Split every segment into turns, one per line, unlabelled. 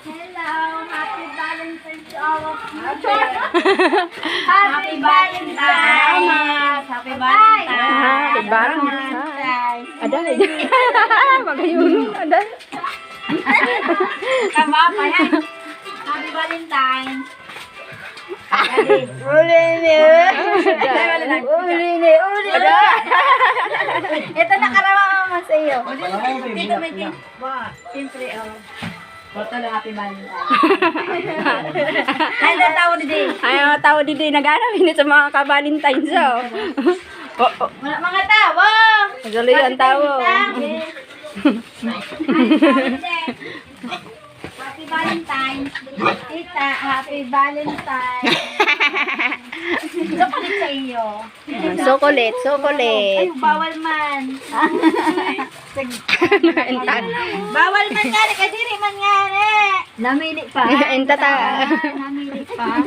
Hello, happy Valentine's to all of you. Happy Valentine's. Happy Valentine's.
Happy Valentine's. Ada aja. Magayun. Ada.
Tama pa yan. Happy Valentine's.
Uli ni.
Ito nakarama sa iyo. Dito may din. Siyempre, Boto lang happy Valentine's. Ay, natawa ni Day.
Ay, mga tao dito nagano sa mga ka-Valentine's.
Mga tawa.
Magalo yan tao.
Happy Valentine's. Tita, happy Valentine's. Chocolate sa iyo.
Chocolate,
Ay,
chocolate.
bawal man. Bawal man nga, kadiri man nga. Namili pa.
Enta ta.
Namili pa.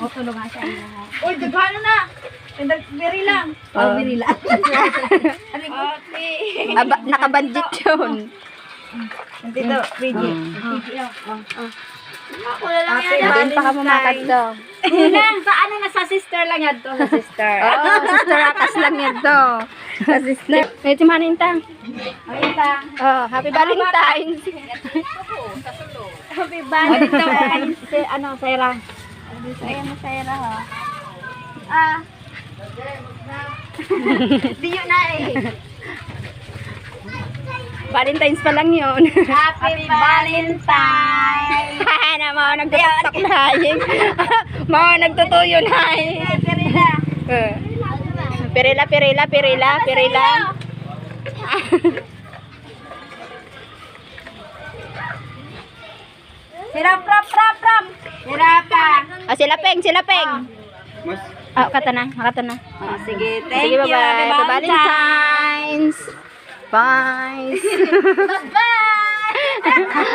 O, tulungan sa iyo. Uy, dagano na. Biri lang.
Oh.
Biri lang.
Nakabandit yun.
Dito, Bridget. Ako na lang yan.
Hindi pa ka mamakad to.
Unang, saan na sa sister lang yan to? Sa sister.
Oo, sister akas lang yan to. Sa sister. May timanin ta.
Ayun ta.
Oh, happy Valentine's.
Happy Valentine's. Ano, Sarah? Ayan na, Sarah, ha? Di yun na eh.
Valentine's pa lang yun.
Happy Valentine's.
Na mga nagtutok na yun. Mga nagtutuyo na yun.
Perila.
Pirila.
Sirap. Sirapa.
Ah, sila Peng. Ah, kata na.
Sige, thank
Sige,
you.
bye-bye.
Happy
Happy Valentine's. Bye.
Bye.